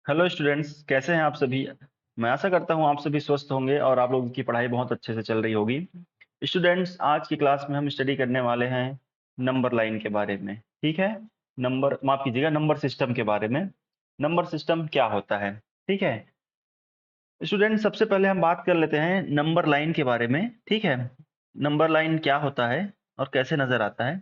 Hello students, कैसे हैं आप सभी। मैं आशा करता हूं आप सभी स्वस्थ होंगे और आप लोगों की पढ़ाई बहुत अच्छे से चल रही होगी। स्टूडेंट्स, आज की क्लास में हम स्टडी करने वाले हैं नंबर लाइन के बारे में। ठीक है, नंबर माफ कीजिएगा, नंबर सिस्टम के बारे में। नंबर सिस्टम क्या होता है, ठीक है स्टूडेंट। सबसे पहले हम बात कर लेते हैं नंबर लाइन के बारे में। ठीक है, नंबर लाइन क्या होता है और कैसे नजर आता है।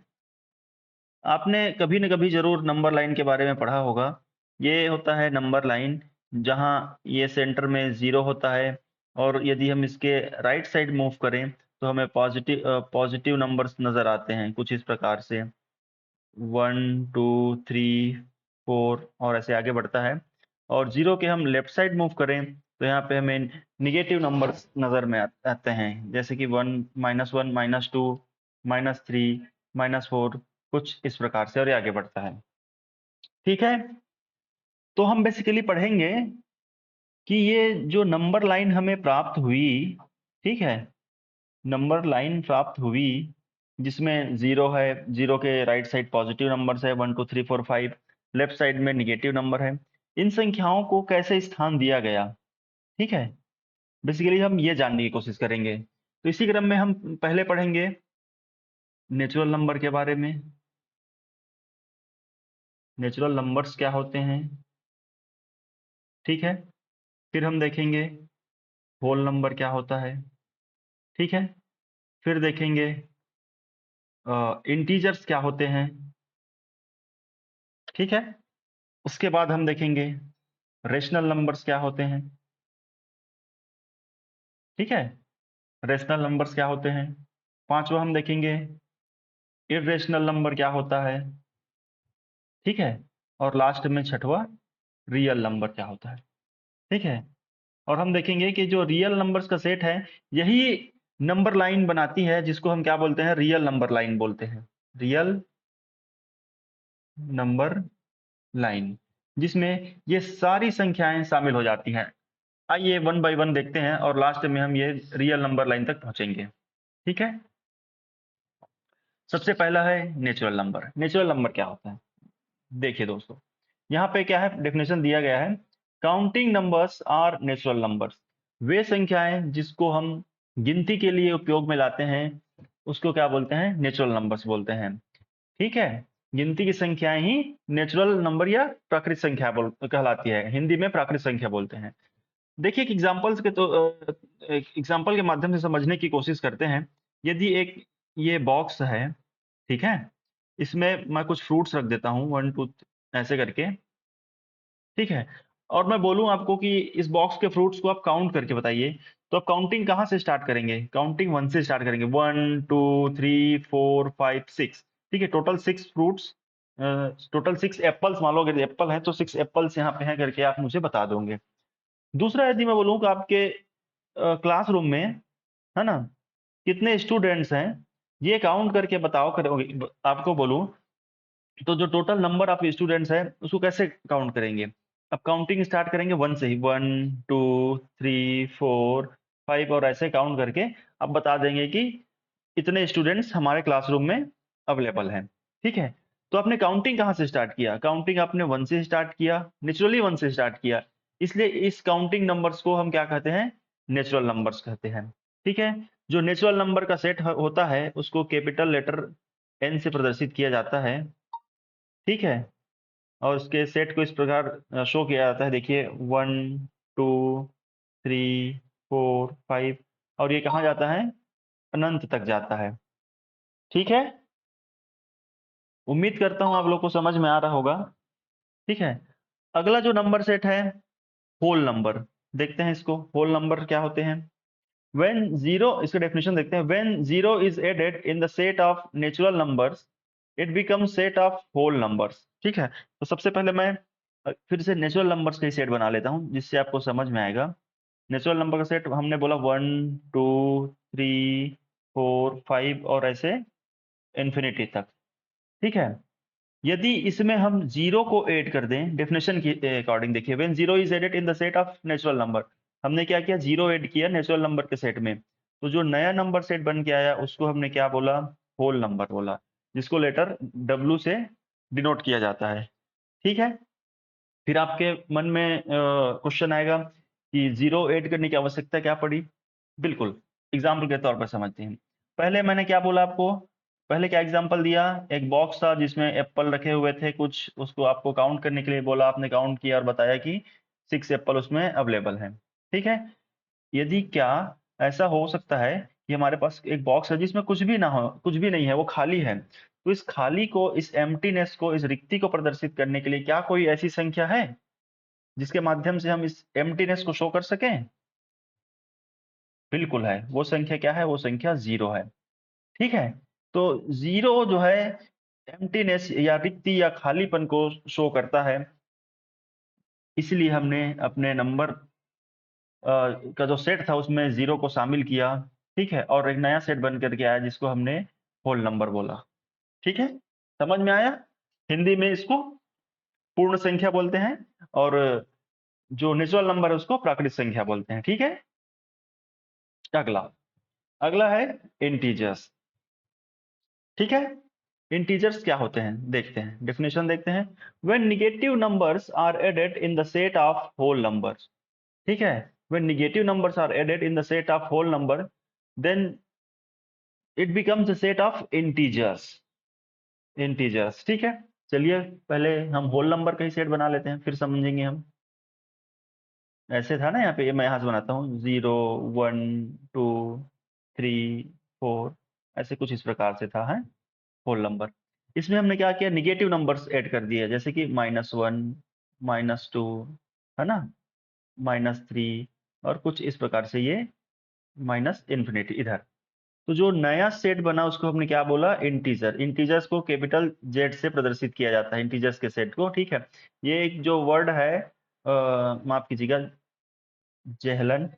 आपने कभी न कभी जरूर नंबर लाइन के बारे में पढ़ा होगा। ये होता है नंबर लाइन, जहां ये सेंटर में 0 होता है और यदि हम इसके राइट साइड मूव करें तो हमें पॉजिटिव नंबर्स नज़र आते हैं कुछ इस प्रकार से 1 2 3 4 और ऐसे आगे बढ़ता है। और 0 के हम लेफ्ट साइड मूव करें तो यहाँ पे हमें निगेटिव नंबर्स नज़र में आते हैं, जैसे कि 1 -1 -2 -3 -4, कुछ इस प्रकार से और ये आगे बढ़ता है। ठीक है, तो हम बेसिकली पढ़ेंगे कि ये जो नंबर लाइन हमें प्राप्त हुई, ठीक है, नंबर लाइन प्राप्त हुई जिसमें 0 है, 0 के राइट साइड पॉजिटिव नंबर्स है 1 2 3 4 5, लेफ्ट साइड में निगेटिव नंबर है। इन संख्याओं को कैसे स्थान दिया गया, ठीक है, बेसिकली हम ये जानने की कोशिश करेंगे। तो इसी क्रम में हम पहले पढ़ेंगे नेचुरल नंबर के बारे में। नेचुरल नंबर्स क्या होते हैं, ठीक है। फिर हम देखेंगे होल नंबर क्या होता है, ठीक है। फिर देखेंगे इंटीजर्स क्या होते हैं, ठीक है। उसके बाद हम देखेंगे रेशनल नंबर्स क्या होते हैं, ठीक है। रेशनल नंबर्स क्या होते हैं। पांचवा हम देखेंगे इर्रेशनल नंबर क्या होता है, ठीक है। और लास्ट में छठवा रियल नंबर क्या होता है, ठीक है। और हम देखेंगे कि जो रियल नंबर्स का सेट है यही नंबर लाइन बनाती है, जिसको हम क्या बोलते हैं, रियल नंबर लाइन बोलते हैं। रियल नंबर लाइन, जिसमें ये सारी संख्याएं शामिल हो जाती हैं। आइए वन बाय वन देखते हैं और लास्ट में हम ये रियल नंबर लाइन तक पहुंचेंगे, ठीक है। सबसे पहला है नेचुरल नंबर। नेचुरल नंबर क्या होता है, देखिए दोस्तों, यहाँ पे क्या है, डेफिनेशन दिया गया है। Counting numbers are natural numbers. वे संख्याएं जिसको हम गिनती के लिए उपयोग में लाते हैं उसको क्या बोलते हैं, नेचुरल नंबर्स बोलते हैं, ठीक है। गिनती की संख्याएं ही नेचुरल नंबर या प्राकृतिक संख्या कहलाती है, हिंदी में प्राकृतिक संख्या बोलते हैं। देखिए, एक एग्जाम्पल्स के तो एग्जाम्पल के माध्यम से समझने की कोशिश करते हैं। यदि एक ये बॉक्स है, ठीक है, इसमें मैं कुछ फ्रूट्स रख देता हूँ 1 2 ऐसे करके, ठीक है। और मैं बोलूं आपको कि इस बॉक्स के फ्रूट्स को आप काउंट करके बताइए, तो आप काउंटिंग कहाँ से स्टार्ट करेंगे, काउंटिंग 1 से स्टार्ट करेंगे, 1 2 3 4 5 6, ठीक है। टोटल 6 फ्रूट्स, टोटल 6 एप्पल्स, मान लो अगर एप्पल है तो 6 एप्पल्स यहाँ पे हैं करके आप मुझे बता दोगे। दूसरा, यदि मैं बोलूँ कि आपके क्लासरूम में, है ना, कितने स्टूडेंट्स हैं, ये काउंट करके बताओ करोगे, आपको बोलूं तो जो टोटल नंबर ऑफ स्टूडेंट्स है उसको कैसे काउंट करेंगे। अब काउंटिंग स्टार्ट करेंगे 1 से ही, 1 2 3 4 5 और ऐसे काउंट करके अब बता देंगे कि इतने स्टूडेंट्स हमारे क्लासरूम में अवेलेबल हैं, ठीक है। तो आपने काउंटिंग कहाँ से स्टार्ट किया, काउंटिंग आपने 1 से स्टार्ट किया, नेचुरली 1 से स्टार्ट किया, इसलिए इस काउंटिंग नंबर्स को हम क्या कहते हैं, नेचुरल नंबर्स कहते हैं, ठीक है। जो नेचुरल नंबर का सेट होता है उसको कैपिटल लेटर एन से प्रदर्शित किया जाता है, ठीक है। और उसके सेट को इस प्रकार शो किया जाता है, देखिए 1 2 3 4 5, और ये कहाँ जाता है, अनंत तक जाता है, ठीक है। उम्मीद करता हूं आप लोग को समझ में आ रहा होगा, ठीक है। अगला जो नंबर सेट है, होल नंबर। देखते हैं इसको, होल नंबर क्या होते हैं। व्हेन जीरो, इसका डेफिनेशन देखते हैं। When zero is added in the set of natural numbers it becomes set of whole numbers, ठीक है। तो सबसे पहले मैं फिर से नेचुरल नंबर्स का सेट बना लेता हूं जिससे आपको समझ में आएगा। नेचुरल नंबर का सेट हमने बोला 1 2 3 4 5 और ऐसे इन्फिनिटी तक, ठीक है। यदि इसमें हम जीरो को ऐड कर दें, डेफिनेशन के अकॉर्डिंग देखिए, when zero is added in the set of natural number, हमने क्या किया, जीरो ऐड किया नेचुरल नंबर के सेट में, तो जो नया नंबर सेट बन के आया उसको हमने क्या बोला, होल नंबर बोला, जिसको लेटर डब्ल्यू से डिनोट किया जाता है, ठीक है। फिर आपके मन में क्वेश्चन आएगा कि 0 ऐड करने की आवश्यकता क्या पड़ी। बिल्कुल, एग्जाम्पल के तौर पर समझते हैं। पहले मैंने क्या बोला आपको, पहले क्या एग्जाम्पल दिया, एक बॉक्स था जिसमें एप्पल रखे हुए थे कुछ, उसको आपको काउंट करने के लिए बोला, आपने काउंट किया और बताया कि 6 एप्पल उसमें अवेलेबल है। ठीक है, यदि क्या ऐसा हो सकता है कि हमारे पास एक बॉक्स है जिसमें कुछ भी ना हो, कुछ भी नहीं है, वो खाली है, तो इस खाली को, इस एम्प्टीनेस को, इस रिक्ति को प्रदर्शित करने के लिए क्या कोई ऐसी संख्या है जिसके माध्यम से हम इस एम्प्टीनेस को शो कर सकें? बिल्कुल है, वो संख्या क्या है, वो संख्या 0 है। ठीक है, तो 0 जो है एम्प्टीनेस या रिक्ति या खालीपन को शो करता है, इसलिए हमने अपने नंबर का जो सेट था उसमें 0 को शामिल किया। ठीक है, और एक नया सेट बन करके आया जिसको हमने होल नंबर बोला। ठीक है, समझ में आया? हिंदी में इसको पूर्ण संख्या बोलते हैं, और जो नेचुरल नंबर है उसको प्राकृतिक संख्या बोलते हैं। ठीक है, अगला अगला है इंटीजर्स। ठीक है, इंटीजर्स क्या होते हैं देखते हैं, डेफिनेशन देखते हैं। When negative numbers are added in the set of whole numbers. ठीक है, when negative numbers are added in the set of whole number, then it becomes the set of integers. Integers, ठीक है। चलिए पहले हम whole number का ही set बना लेते हैं, फिर समझेंगे हम। ऐसे था ना, यहाँ पे मैं यहाँ से बनाता हूँ 0 1 2 3 4, ऐसे कुछ इस प्रकार से था, है होल नंबर। इसमें हमने क्या किया, निगेटिव नंबर्स ऐड कर दिए, जैसे कि -1 -2, है ना, -3, और कुछ इस प्रकार से ये माइनस इन्फिनिटी इधर। तो जो नया सेट बना उसको हमने क्या बोला, इंटीजर। इंटीजर्स को कैपिटल जेड से प्रदर्शित किया जाता है, इंटीजर्स के सेट को। ठीक है, ये एक जो वर्ड है, माफ कीजिएगा, जेहलन।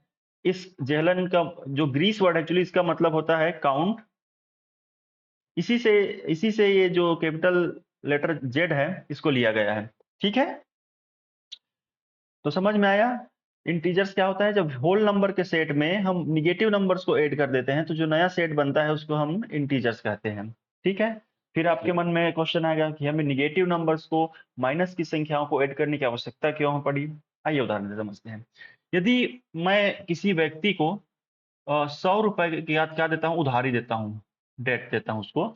इस जेहलन का जो ग्रीस वर्ड एक्चुअली इसका मतलब होता है काउंट। इसी से ये जो कैपिटल लेटर जेड है इसको लिया गया है। ठीक है, तो समझ में आया। इंटीजर्स क्या होता है, जब होल नंबर के सेट में हम निगेटिव नंबर्स को ऐड कर देते हैं तो जो नया सेट बनता है उसको हम इंटीजर्स कहते हैं। ठीक है, फिर आपके मन में क्वेश्चन आएगा कि हमें निगेटिव नंबर्स को माइनस की संख्याओं को ऐड करने की आवश्यकता क्यों पड़ी। आइए उदाहरण से समझते हैं। यदि मैं किसी व्यक्ति को 100 रुपए क्या देता हूँ, उधारी देता हूँ, डेट देता हूँ उसको,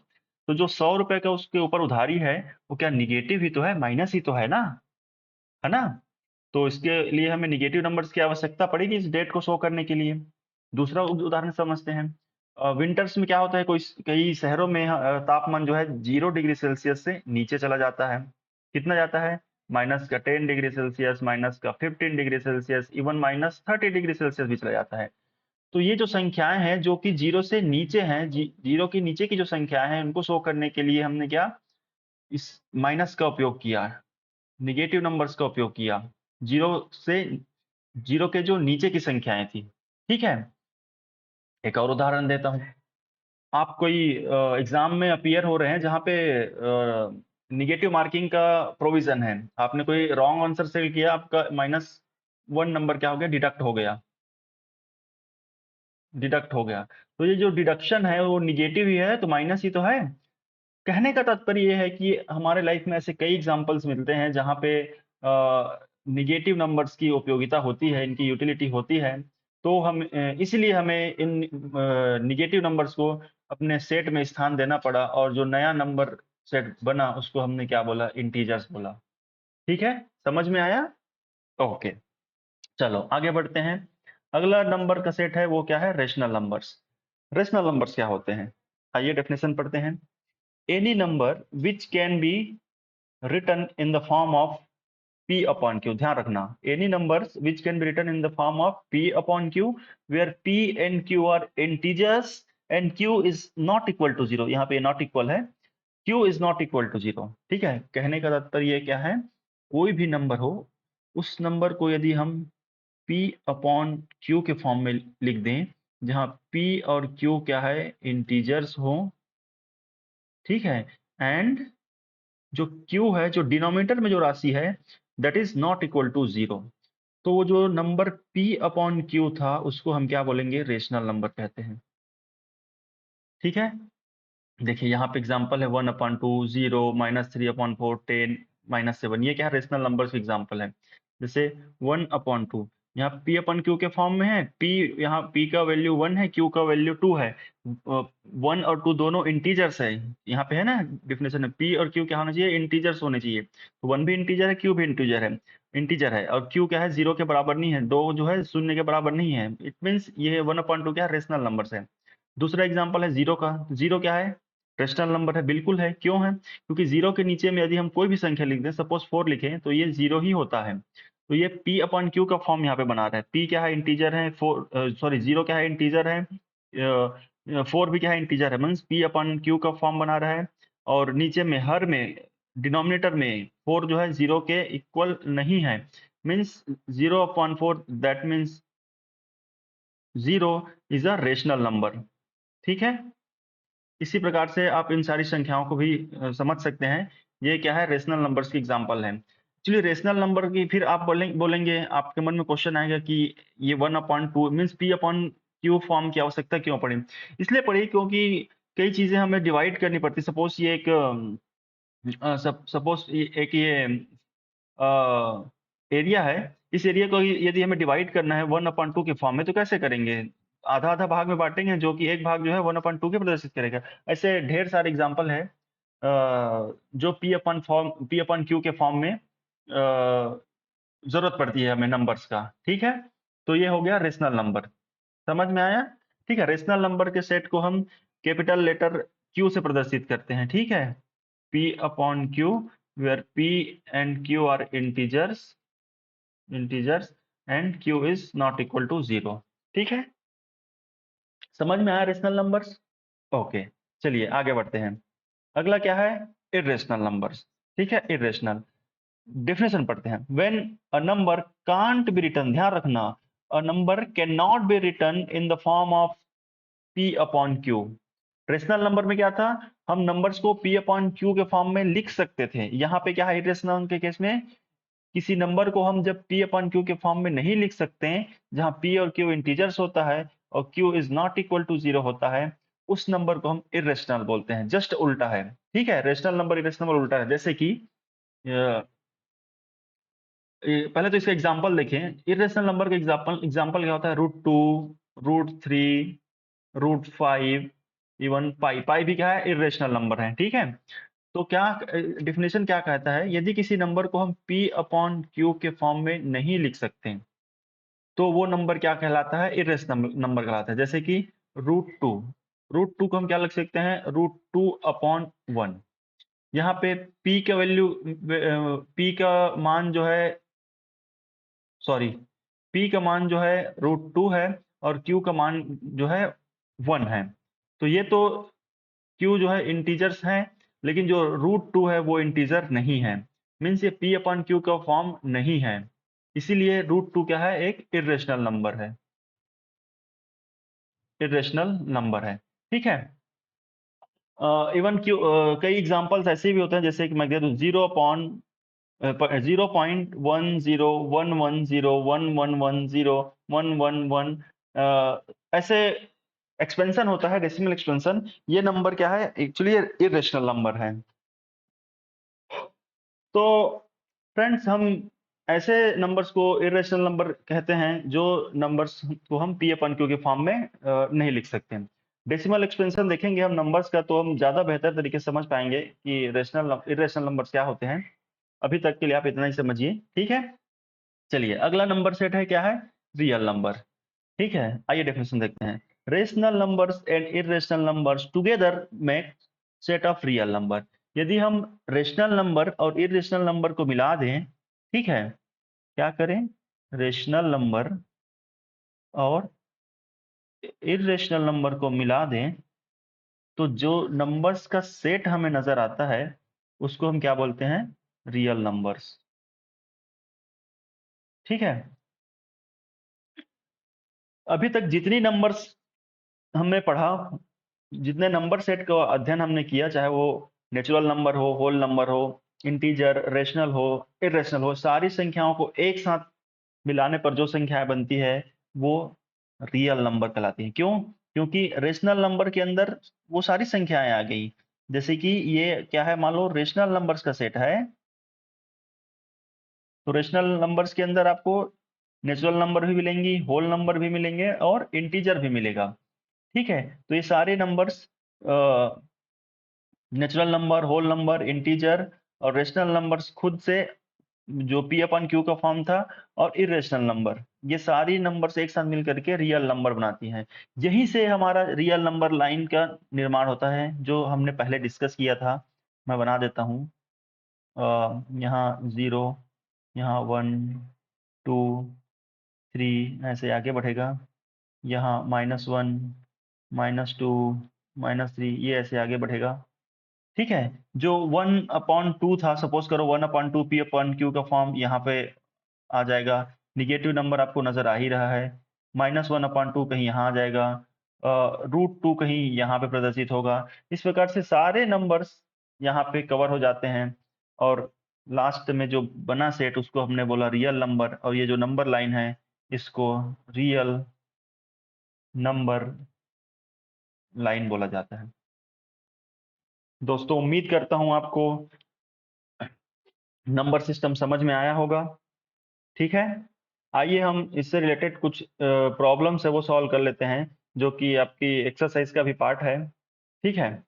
तो जो 100 रुपए का उसके ऊपर उधारी है वो क्या निगेटिव ही तो है, माइनस ही तो है ना, है ना। तो इसके लिए हमें निगेटिव नंबर्स की आवश्यकता पड़ेगी इस डेट को शो करने के लिए। दूसरा उदाहरण समझते हैं। विंटर्स में क्या होता है, कई शहरों में तापमान जो है 0 डिग्री सेल्सियस से नीचे चला जाता है। कितना जाता है, -10 degree Celsius, -15 degree Celsius, even -30 degree Celsius भी चला जाता है। तो ये जो संख्याएं हैं जो कि 0 से नीचे हैं, 0 के नीचे की जो संख्याएं हैं उनको शो करने के लिए हमने क्या, इस माइनस का उपयोग किया, निगेटिव नंबर्स का उपयोग किया, 0 के जो नीचे की संख्याएं थी। ठीक है, एक और उदाहरण देता हूँ। आप कोई एग्जाम में अपीयर हो रहे हैं जहाँ पे निगेटिव मार्किंग का प्रोविजन है, आपने कोई रॉन्ग आंसर सेल किया, आपका -1 नंबर क्या हो गया, डिडक्ट हो गया, डिडक्ट हो गया। तो ये जो डिडक्शन है वो निगेटिव ही है, तो माइनस ही तो है। कहने का तात्पर्य ये है कि हमारे लाइफ में ऐसे कई एग्जांपल्स मिलते हैं जहाँ पे निगेटिव नंबर्स की उपयोगिता होती है, इनकी यूटिलिटी होती है। तो हम इसलिए हमें इन निगेटिव नंबर्स को अपने सेट में स्थान देना पड़ा, और जो नया नंबर सेट बना उसको हमने क्या बोला, इंटीजर्स बोला। ठीक है, समझ में आया? ओके, चलो आगे बढ़ते हैं। अगला नंबर का सेट है वो क्या है, रेशनल नंबर्स। रेशनल नंबर्स क्या होते हैं, आइए डेफिनेशन पढ़ते हैं। Any number which can be written in the form of p upon q, ध्यान रखना, any numbers which can be written in the form of p upon q, where p and q are integers and q is not equal to 0, यहाँ पे not equal है, q is not equal to 0। ठीक है, कहने का तात्पर्य क्या है, कोई भी नंबर हो, उस नंबर को यदि हम p अपॉन q के फॉर्म में लिख दें, जहाँ p और q क्या है, इंटीजर्स हो। ठीक है, एंड जो q है, जो डिनोमिनेटर में जो राशि है, that is not equal to 0, तो वो जो नंबर p अपॉन q था उसको हम क्या बोलेंगे, रेशनल नंबर कहते हैं। ठीक है, देखिए यहाँ पे एग्जांपल है 1/2, 0, -3/4, 10, -7, ये क्या है, रेशनल नंबर्स का एग्जांपल है। जैसे 1/2 यहाँ p/q के फॉर्म में है, p यहाँ p का वैल्यू 1 है, q का वैल्यू 2 है। 1 और 2 दोनों इंटीजर्स है, यहाँ पे है ना डिफिनेशन में, p और q क्या होना चाहिए, इंटीजर्स होने चाहिए। तो 1 भी इंटीजर है, q भी इंटीजर है और q क्या है, 0 के बराबर नहीं है, 2 जो है 0 के बराबर नहीं है। इट मीन्स ये 1/2 क्या है, रेशनल नंबर्स है। दूसरा एग्जाम्पल है 0 का। 0 क्या है, रेशनल नंबर है, बिल्कुल है। क्यों है, क्योंकि 0 के नीचे में यदि हम कोई भी संख्या लिख दें, सपोज 4 लिखें, तो ये 0 ही होता है। तो ये p/q का फॉर्म यहाँ पे बना रहा है। p क्या है, इंटीजर है, 0 क्या है, इंटीजर है, 4 भी क्या है, इंटीजर है, मीन्स p/q का फॉर्म बना रहा है। और नीचे में हर में डिनोमिनेटर में 4 जो है 0 के इक्वल नहीं है, means 0/4, that means 0 is a rational number. ठीक है, इसी प्रकार से आप इन सारी संख्याओं को भी समझ सकते हैं। ये क्या है, रेशनल नंबर्स की एग्जांपल है। चलिए रेशनल नंबर की फिर आप बोलेंगे, आपके मन में क्वेश्चन आएगा कि ये 1/2 मीन्स p/q फॉर्म की आवश्यकता क्यों पड़ी। इसलिए पड़ी क्योंकि कई चीजें हमें डिवाइड करनी पड़ती। सपोज ये एक सपोज एक ये एरिया है, इस एरिया को यदि हमें डिवाइड करना है 1/2 के फॉर्म में, तो कैसे करेंगे, आधा आधा भाग में बांटेंगे, जो कि एक भाग जो है 1/2 के प्रदर्शित करेगा। ऐसे ढेर सारे एग्जांपल है जो p/q के फॉर्म में जरूरत पड़ती है हमें नंबर्स का। ठीक है, तो ये हो गया रेशनल नंबर, समझ में आया। ठीक है, रेशनल नंबर के सेट को हम कैपिटल लेटर q से प्रदर्शित करते हैं। ठीक है, p/q where p and q are integers and q is not equal to 0। ठीक है, समझ में आया रेशनल नंबर्स। ओके, चलिए आगे बढ़ते हैं। अगला क्या है, इर्रेशनल नंबर्स। ठीक है, इर्रेशनल डेफिनेशन पढ़ते हैं। When a number can't be return, ध्यान रखना, a number can not be return in the form of p/q। Rational number में क्या था, हम नंबर्स को p/q के फॉर्म में लिख सकते थे। यहाँ पे क्या है, इर्रेशनल के केस में किसी नंबर को हम जब p/q के फॉर्म में नहीं लिख सकते हैं, जहां p और q इंटीजर्स होता है और q is not equal to 0 होता है, उस नंबर को हम इर्रेशनल बोलते हैं। जस्ट उल्टा है। ठीक है, रेशनल नंबर इर्रेशनल उल्टा है। जैसे कि पहले तो इसका एग्जांपल देखें। इर्रेशनल नंबर का एग्जांपल क्या होता है, √2, √3, √5, इवन पाई। पाई भी क्या है, इर्रेशनल नंबर है। ठीक है, तो क्या डिफिनेशन क्या कहता है, यदि किसी नंबर को हम p/q के फॉर्म में नहीं लिख सकते, तो वो नंबर क्या कहलाता है, इर्रेशनल नंबर कहलाता है। जैसे कि √2, √2 को हम क्या लिख सकते हैं, √2/1। यहाँ पे p का वैल्यू, p का मान जो है, सॉरी, p का मान जो है √2 है और q का मान जो है 1 है। तो ये तो q जो है इंटीजर्स है, लेकिन जो √2 है वो इंटीजर नहीं है, मीन्स ये p/q का फॉर्म नहीं है। इसीलिए √2 क्या है, एक इर्रेशनल नंबर है, इर्रेशनल नंबर है। ठीक है, इवन कई एग्जांपल्स ऐसे भी होते हैं, जैसे कि मैं दे दूं 0.101101101110 ऐसे एक्सपेंशन होता है, डेसिमल एक्सपेंशन। ये नंबर क्या है, एक्चुअली इर्रेशनल नंबर है। तो फ्रेंड्स, हम ऐसे नंबर्स को इर्रेशनल नंबर कहते हैं जो नंबर्स को हम p/q के फॉर्म में नहीं लिख सकते हैं। डेसिमल एक्सपेंशन देखेंगे हम नंबर्स का, तो हम ज्यादा बेहतर तरीके से समझ पाएंगे कि इर्रेशनल नंबर्स क्या होते हैं। अभी तक के लिए आप इतना ही समझिए। ठीक है, चलिए अगला नंबर सेट है, क्या है, रियल नंबर। ठीक है, आइए डेफिनेशन देखते हैं। Rational numbers and irrational numbers together make set of real number. यदि हम रेशनल नंबर और इर्रेशनल नंबर को मिला दें, ठीक है, क्या करें, रेशनल नंबर और इर्रेशनल नंबर को मिला दें, तो जो नंबर्स का सेट हमें नजर आता है उसको हम क्या बोलते हैं, रियल नंबर्स। ठीक है, अभी तक जितनी नंबर्स हमने पढ़ा, जितने नंबर सेट का अध्ययन हमने किया, चाहे वो नेचुरल नंबर हो, होल नंबर हो, इंटीजर, रेशनल हो, इरेशनल हो, सारी संख्याओं को एक साथ मिलाने पर जो संख्याएं बनती है वो रियल नंबर कहलाती है। क्यों, क्योंकि रेशनल नंबर के अंदर वो सारी संख्याएं आ गई। जैसे कि ये क्या है, मान लो रेशनल नंबर्स का सेट है, तो रेशनल नंबर्स के अंदर आपको नेचुरल नंबर भी मिलेंगी, होल नंबर भी मिलेंगे और इंटीजर भी मिलेगा। ठीक है, तो ये सारे numbers natural number, whole number, integer और रेशनल नंबर्स खुद से जो पी अपन क्यू का फॉर्म था और इरेशनल नंबर, ये सारी नंबर्स एक साथ मिल करके रियल नंबर बनाती हैं। यहीं से हमारा रियल नंबर लाइन का निर्माण होता है जो हमने पहले डिस्कस किया था। मैं बना देता हूँ, यहाँ 0, यहाँ 1, 2, 3 ऐसे आगे बढ़ेगा, यहाँ -1, -2, -3 ये ऐसे आगे बढ़ेगा। ठीक है, जो 1/2 था, सपोज करो 1/2 पी अपन क्यू का फॉर्म यहाँ पे आ जाएगा। निगेटिव नंबर आपको नजर आ ही रहा है, -1/2 कहीं यहाँ आ जाएगा, √2 कहीं यहाँ पे प्रदर्शित होगा। इस प्रकार से सारे नंबर्स यहाँ पे कवर हो जाते हैं और लास्ट में जो बना सेट उसको हमने बोला रियल नंबर, और ये जो नंबर लाइन है इसको रियल नंबर लाइन बोला जाता है। दोस्तों उम्मीद करता हूं आपको नंबर सिस्टम समझ में आया होगा। ठीक है, आइए हम इससे रिलेटेड कुछ प्रॉब्लम्स है वो सॉल्व कर लेते हैं जो कि आपकी एक्सरसाइज का भी पार्ट है। ठीक है,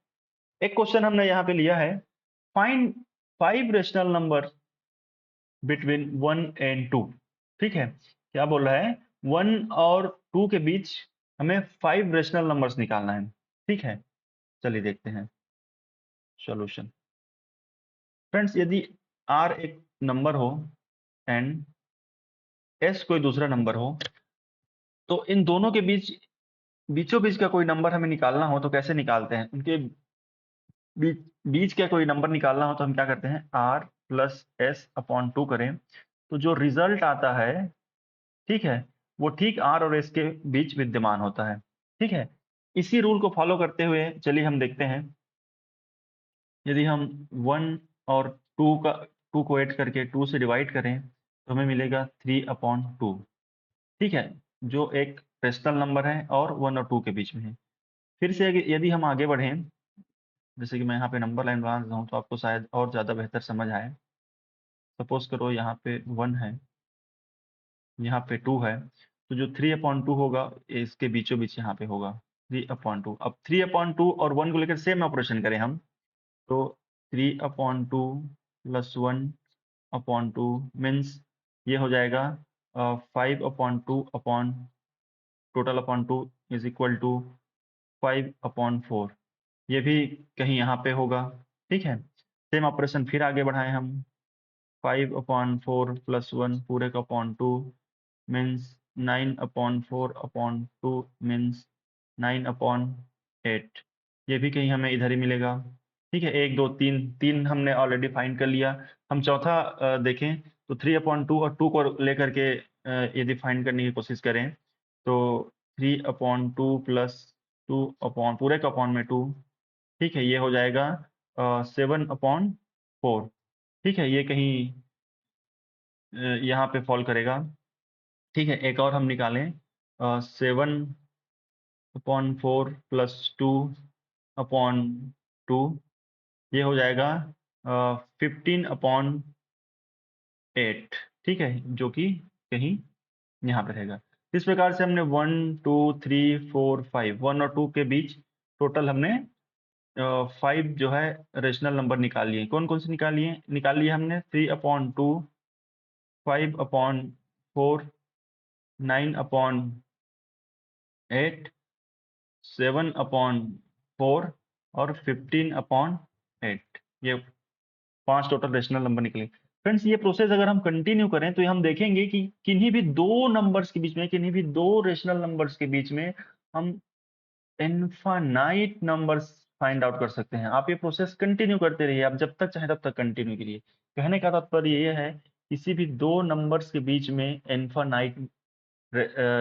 एक क्वेश्चन हमने यहाँ पे लिया है, find 5 rational number between 1 and 2। ठीक है, क्या बोल रहा है, 1 और 2 के बीच हमें 5 रेशनल नंबर्स निकालना है। ठीक है, चलिए देखते हैं सॉल्यूशन। फ्रेंड्स, यदि r एक नंबर हो एंड s कोई दूसरा नंबर हो, तो इन दोनों के बीचों बीच का कोई नंबर हमें निकालना हो तो कैसे निकालते हैं, उनके बीच बीच का कोई नंबर निकालना हो तो हम क्या करते हैं, r+s/2 करें तो जो रिजल्ट आता है, ठीक है, वो ठीक r और s के बीच विद्यमान होता है। ठीक है, इसी रूल को फॉलो करते हुए चलिए हम देखते हैं, यदि हम 1 और 2 को ऐड करके 2 से डिवाइड करें तो हमें मिलेगा 3/2। ठीक है, जो एक रेशनल नंबर है और 1 और 2 के बीच में है। फिर से यदि हम आगे बढ़ें, जैसे कि मैं यहाँ पे नंबर लाइन बना देता हूँ तो आपको शायद और ज़्यादा बेहतर समझ आए। सपोज करो यहाँ पे 1 है, यहाँ पे 2 है, तो जो 3/2 होगा इसके बीचों बीच यहाँ पे होगा 3/2। अब 3/2 और 1 को लेकर सेम ऑपरेशन करें हम, तो 3/2 प्लस 1/2 मीन्स ये हो जाएगा 5/2 upon total upon 2 is equal to 5/4। ये भी कहीं यहाँ पे होगा। ठीक है, सेम ऑपरेशन फिर आगे बढ़ाएं हम, 5/4 प्लस 1 पूरे का अपॉन 2 मीन्स 9/4/2 मीन्स 9/8। ये भी कहीं हमें इधर ही मिलेगा। ठीक है, 1 2 3 3 हमने ऑलरेडी फाइंड कर लिया। हम चौथा देखें तो 3/2 और 2 को लेकर के यदि फाइंड करने की कोशिश करें तो 3/2 प्लस 2 अपॉन पूरे का अपॉन में 2। ठीक है, ये हो जाएगा 7/4। ठीक है, ये कहीं यहाँ पे फॉल करेगा। ठीक है, एक और हम निकालें, 7/4 प्लस 2/2, ये हो जाएगा 15/8। ठीक है, जो कि कहीं यहाँ पे रहेगा। इस प्रकार से हमने 1 2 3 4 5 1 और 2 के बीच टोटल हमने 5 जो है रेशनल नंबर निकाल लिए। कौन कौन से निकाल लिए हमने, 3/2, 5/4, 9/8, 7/4 और 15/8। ये 5 टोटल रेशनल नंबर निकले। फ्रेंड्स, ये प्रोसेस अगर हम कंटिन्यू करें तो हम देखेंगे कि किन्हीं भी दो नंबर्स के बीच में, किन्हीं भी दो रेशनल नंबर्स के बीच में हम इनफाइनाइट नंबर्स फाइंड आउट कर सकते हैं। आप ये प्रोसेस कंटिन्यू करते रहिए, आप जब तक चाहे तब तक कंटिन्यू करिए। कहने का तात्पर्य ये है, किसी भी दो नंबर्स के बीच में इनफाइनाइट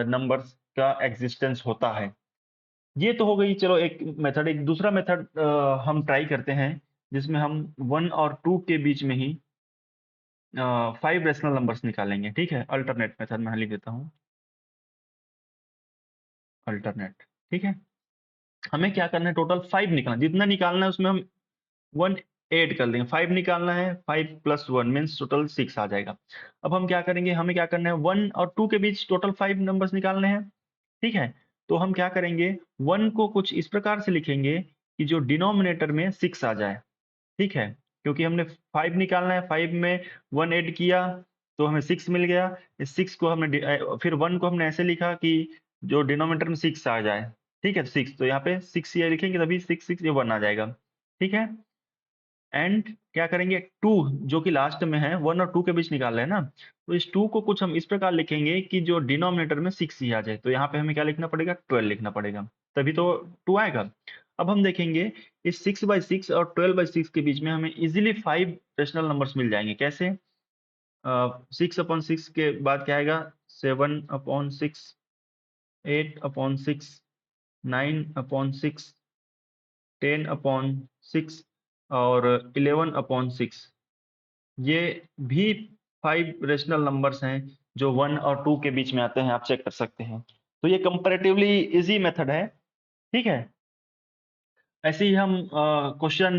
नंबर्स का एग्जिस्टेंस होता है। ये तो हो गई, चलो एक मेथड। एक दूसरा मेथड हम ट्राई करते हैं जिसमें हम 1 और 2 के बीच में ही 5 रेशनल नंबर्स निकालेंगे। ठीक है, अल्टरनेट मेथड मैं लिख देता हूँ, अल्टरनेट। ठीक है, हमें क्या करना है, टोटल 5 निकालना, जितना निकालना है उसमें हम 1 ऐड कर देंगे, 5 निकालना है, 5 + 1 मीन्स टोटल 6 आ जाएगा। अब हम क्या करेंगे, हमें क्या करना है, 1 और 2 के बीच टोटल 5 नंबर्स निकालने हैं, ठीक है। तो हम क्या करेंगे, 1 को कुछ इस प्रकार से लिखेंगे कि जो डिनोमिनेटर में 6 आ जाए, ठीक है, क्योंकि हमने 5 निकालना है, 5 में 1 ऐड किया तो हमें 6 मिल गया। इस 6 को हमने फिर 1 को हमने ऐसे लिखा कि जो डिनोमिनेटर में 6 आ जाए, ठीक है, 6, तो यहाँ पे 6 ये लिखेंगे तभी 6 6 ये 1 आ जाएगा, ठीक है। एंड क्या करेंगे, 2 जो कि लास्ट में है, 1 और 2 के बीच निकाल रहे हैं ना, तो इस 2 को कुछ हम इस प्रकार लिखेंगे कि जो डिनोमिनेटर में 6 ही आ जाए, तो यहाँ पे हमें क्या लिखना पड़ेगा, 12 लिखना पड़ेगा, तभी तो 2 आएगा। अब हम देखेंगे इस 6/6 और 12/6 के बीच में हमें इजीली 5 रेशनल नंबर्स मिल जाएंगे। कैसे? 6/6 के बाद क्या आएगा, 7/6, 8/6, 9/6, 10/6 और 11/6। ये भी 5 रेशनल नंबर्स हैं जो 1 और 2 के बीच में आते हैं, आप चेक कर सकते हैं। तो ये कंपैरेटिवली इजी मेथड है, ठीक है। ऐसे ही हम क्वेश्चन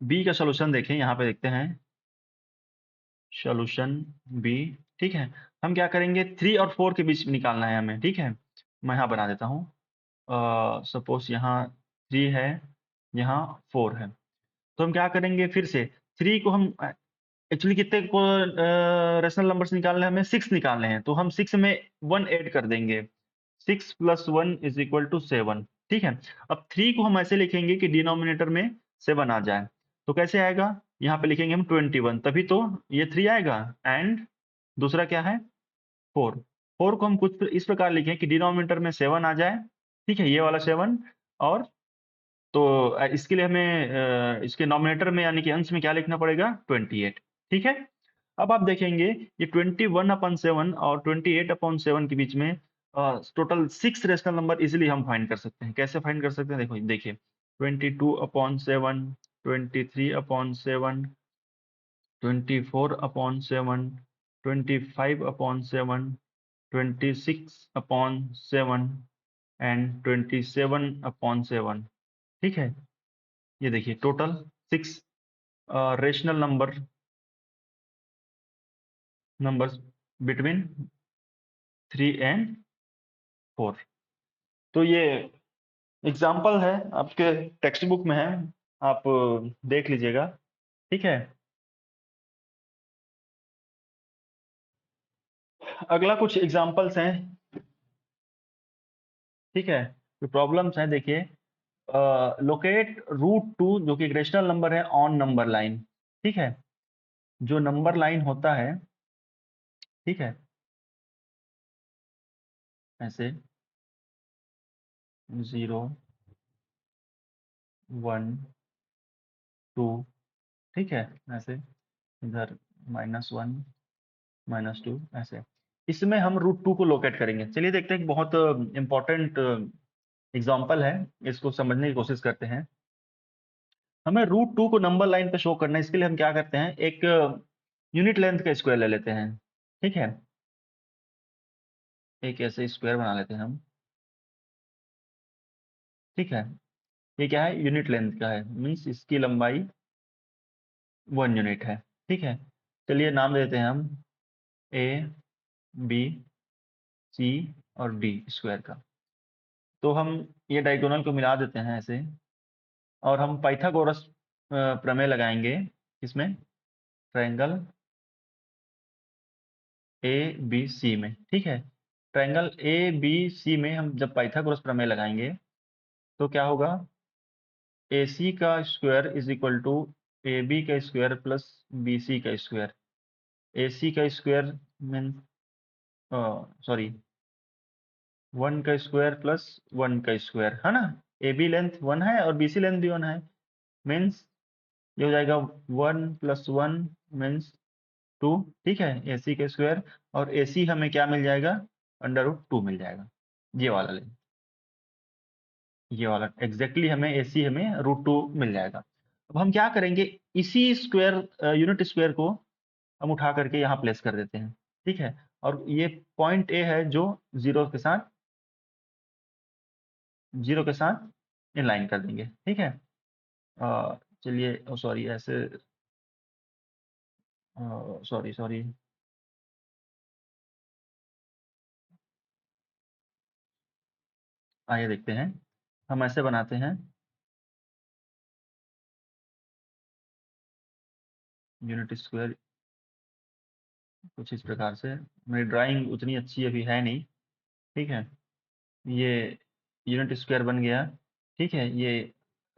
बी का सॉल्यूशन देखें, यहाँ पे देखते हैं सॉल्यूशन बी, ठीक है। हम क्या करेंगे, 3 और 4 के बीच में निकालना है हमें, ठीक है। मैं यहाँ बना देता हूँ, सपोज यहाँ 3 है, यहाँ 4 है, तो हम क्या करेंगे, फिर से 3 को हम एक्चुअली कितने को रेशनल नंबर्स निकालने हैं, हमें 6 निकालने हैं, तो हम 6 में 1 ऐड कर देंगे, 6 + 1 = 7, ठीक है। अब 3 को हम ऐसे लिखेंगे कि डिनोमिनेटर में 7 आ जाए, तो कैसे आएगा, यहाँ पे लिखेंगे हम 21, तभी तो ये 3 आएगा। एंड दूसरा क्या है, 4, 4 को हम कुछ इस प्रकार लिखें कि डिनोमिनेटर में 7 आ जाए, ठीक है, ये वाला 7, और तो इसके लिए हमें इसके नॉमिनेटर में यानी कि अंश में क्या लिखना पड़ेगा, 28, ठीक है। अब आप देखेंगे ये 21/7 और 28/7 के बीच में टोटल 6 रेशनल नंबर इजीली हम फाइंड कर सकते हैं। कैसे फाइंड कर सकते हैं, देखो देखिए, 22/7, 23/7, 24/7, 25/7, 26/7 एंड 27/7, ठीक है। ये देखिए total 6 rational numbers between 3 and 4। तो ये एग्जाम्पल है, आपके टेक्स्ट बुक में है, आप देख लीजिएगा, ठीक है। अगला कुछ एग्जाम्पल्स हैं, ठीक है, जो प्रॉब्लम्स हैं, देखिए, लोकेट √2 जो कि एक रेशनल नंबर है ऑन नंबर लाइन, ठीक है। जो नंबर लाइन होता है, ठीक है, ऐसे 0 1 2, ठीक है, ऐसे इधर -1 -2, ऐसे इसमें हम √2 को लोकेट करेंगे। चलिए देखते हैं, एक बहुत इंपॉर्टेंट एग्जाम्पल है, इसको समझने की कोशिश करते हैं। हमें √2 को नंबर लाइन पे शो करना है, इसके लिए हम क्या करते हैं, एक यूनिट लेंथ का स्क्वायर ले लेते हैं, ठीक है। एक ऐसे स्क्वायर बना लेते हैं हम, ठीक है। ये क्या है, यूनिट लेंथ का है, मीन्स इसकी लंबाई 1 यूनिट है, ठीक है। चलिए नाम देते हैं हम ए बी सी और डी स्क्वायर का। तो हम ये डायगोनल को मिला देते हैं ऐसे, और हम पाइथागोरस प्रमेय लगाएंगे इसमें, ट्रायंगल ए बी सी में, ठीक है। ट्रायंगल ए बी सी में हम जब पाइथागोरस प्रमेय लगाएंगे तो क्या होगा, ए सी का स्क्वायर = ए बी का स्क्वायर प्लस बी सी का स्क्वायर। ए सी का स्क्वायर मीन सॉरी 1 का स्क्वायर प्लस 1 का स्क्वायर, है ना। ए बी लेंथ 1 है और बी सी लेंथ भी 1 है, मीन्स ये हो जाएगा 1 + 1 मीन्स 2, ठीक है, ए सी का स्क्वायर। और ए सी हमें क्या मिल जाएगा, √2 मिल जाएगा, ये वाला लेंथ, ये वाला एग्जैक्टली हमें ए सी हमें √2 मिल जाएगा। अब हम क्या करेंगे, इसी स्क्वायर यूनिट स्क्वायर को हम उठा करके यहाँ प्लेस कर देते हैं, ठीक है। और ये पॉइंट ए है जो 0 के साथ इन लाइन कर देंगे, ठीक है। चलिए सॉरी ऐसे सॉरी सॉरी आइए देखते हैं। हम ऐसे बनाते हैं यूनिट स्क्वायर कुछ इस प्रकार से। मेरी ड्राइंग उतनी अच्छी अभी है नहीं, ठीक है। ये यूनिट स्क्वायर बन गया, ठीक है।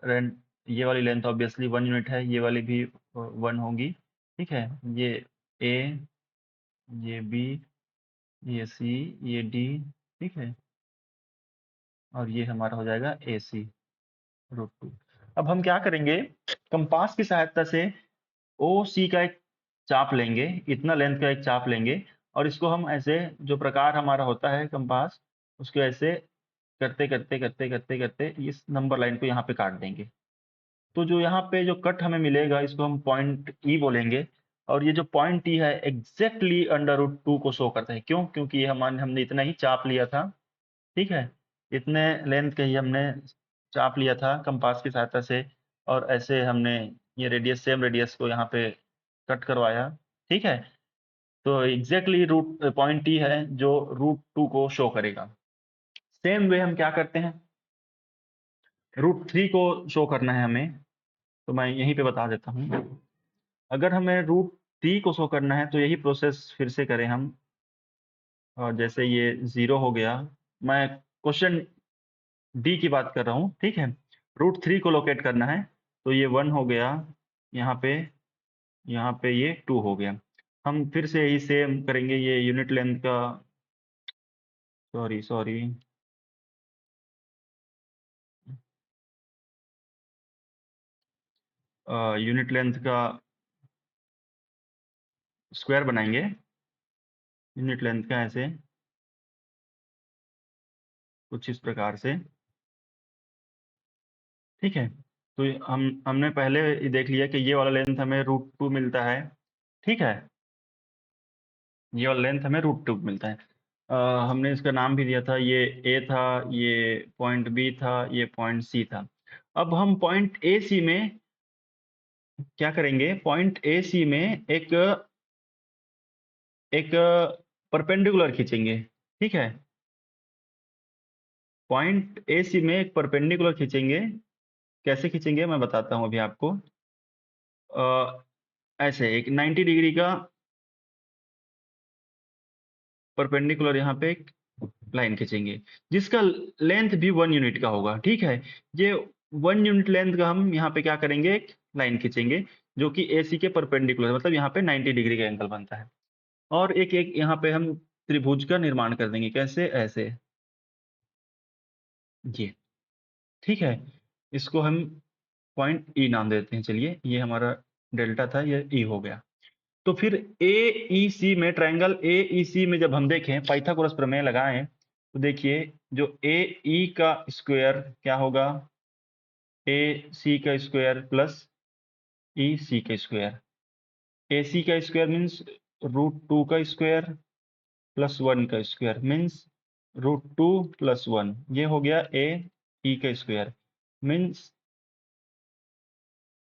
रेंट ये वाली लेंथ ऑब्वियसली 1 यूनिट है, ये वाली भी 1 होगी, ठीक है। ये ए, ये बी, ये सी, ये डी, ठीक है। और ये हमारा हो जाएगा ए सी √2। अब हम क्या करेंगे, कंपास की सहायता से ओ सी का एक चाप लेंगे, इतना लेंथ का एक चाप लेंगे, और इसको हम ऐसे जो प्रकार हमारा होता है कंपास, उसको ऐसे करते करते करते करते करते इस नंबर लाइन को यहाँ पे काट देंगे। तो जो यहाँ पे जो कट हमें मिलेगा इसको हम पॉइंट ई बोलेंगे। और ये जो पॉइंट ई है एग्जैक्टली √2 को शो करता है। क्यों? क्योंकि ये हमने इतना ही चाप लिया था, ठीक है। इतने लेंथ का ही हमने चाप लिया था कंपास की सहायता से, और ऐसे हमने ये रेडियस, सेम रेडियस को यहाँ पे कट करवाया, ठीक है। तो एग्जैक्टली रूट पॉइंट ई है जो √2 को शो करेगा। सेम वे हम क्या करते हैं, √3 को शो करना है हमें, तो मैं यहीं पे बता देता हूँ। अगर हमें √3 को शो करना है तो यही प्रोसेस फिर से करें हम। और जैसे ये 0 हो गया, मैं क्वेश्चन डी की बात कर रहा हूँ, ठीक है। √3 को लोकेट करना है, तो ये 1 हो गया, यहाँ पे ये 2 हो गया। हम फिर से यही सेम करेंगे, ये यूनिट लेंथ का, सॉरी सॉरी यूनिट लेंथ का स्क्वायर बनाएंगे, यूनिट लेंथ का ऐसे कुछ इस प्रकार से, ठीक है। तो हमने पहले ही देख लिया कि ये वाला लेंथ हमें √2 मिलता है, ठीक है। ये वाला लेंथ हमें √2 मिलता है। हमने इसका नाम भी दिया था, ये ए था, ये पॉइंट बी था, ये पॉइंट सी था। अब हम पॉइंट ए सी में क्या करेंगे, पॉइंट ए सी में एक एक परपेंडिकुलर खींचेंगे, ठीक है। पॉइंट ए सी में एक परपेंडिकुलर खींचेंगे। कैसे खींचेंगे मैं बताता हूँ अभी आपको। ऐसे एक 90 डिग्री का परपेंडिकुलर यहाँ पे एक लाइन खींचेंगे, जिसका लेंथ भी 1 यूनिट का होगा, ठीक है। ये 1 यूनिट लेंथ का हम यहाँ पे क्या करेंगे, एक लाइन खींचेंगे जो कि ए सी के परपेंडिकुलर, मतलब यहाँ पे 90 डिग्री का एंगल बनता है। और एक एक यहाँ पे हम त्रिभुज का निर्माण कर देंगे। कैसे? ऐसे, ये, ठीक है। इसको हम पॉइंट ई नाम देते हैं। चलिए, ये हमारा डेल्टा था, ये ई हो गया। तो फिर ए ई सी में, ट्रायंगल ए ई सी में जब हम देखें, पाइथागोरस प्रमेय लगाएं, तो देखिए जो ए ई का स्क्वायर क्या होगा, ए सी का स्क्वायर प्लस ई सी का स्क्वायर। ए सी का स्क्वायर मीन्स √2 का स्क्वायर प्लस 1 का स्क्वायर मीन्स √2 प्लस 1। ये हो गया ए ई का स्क्वायर मीन्स,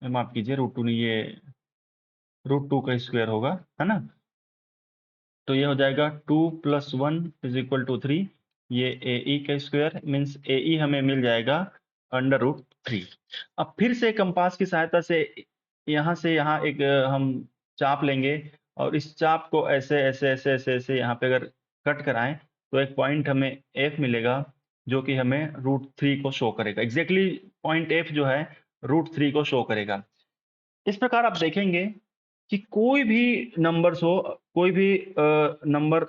माफ कीजिए, √2 नहीं, ये √2 का स्क्वायर होगा, है ना। तो ये हो जाएगा 2 + 1 = 3। ये ए ई का स्क्वायर मीन्स ए ई हमें मिल जाएगा √3। अब फिर से कंपास की सहायता से यहाँ से यहाँ एक हम चाप लेंगे, और इस चाप को ऐसे ऐसे ऐसे ऐसे ऐसे यहाँ पे अगर कट कराएं, तो एक पॉइंट हमें एफ मिलेगा, जो कि हमें √3 को शो करेगा। एग्जैक्टली पॉइंट एफ जो है √3 को शो करेगा। इस प्रकार आप देखेंगे कि कोई भी नंबर्स हो, कोई भी नंबर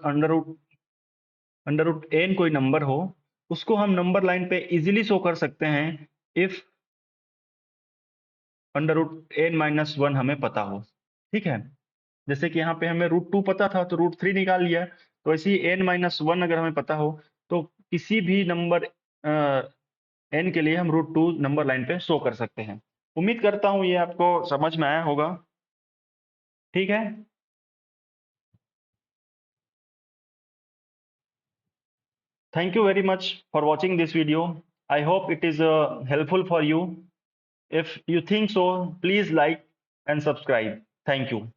अंडर रूट एन कोई नंबर हो, उसको हम नंबर लाइन पे इजीली शो कर सकते हैं इफ √n-1 हमें पता हो, ठीक है। जैसे कि यहाँ पे हमें √2 पता था तो √3 निकाल लिया। तो ऐसे ही n-1 अगर हमें पता हो, तो किसी भी नंबर n के लिए हम √2 नंबर लाइन पे शो कर सकते हैं। उम्मीद करता हूँ ये आपको समझ में आया होगा, ठीक है। Thank you very much for watching this video. I hope it is helpful for you. If you think so, please like and subscribe. Thank you.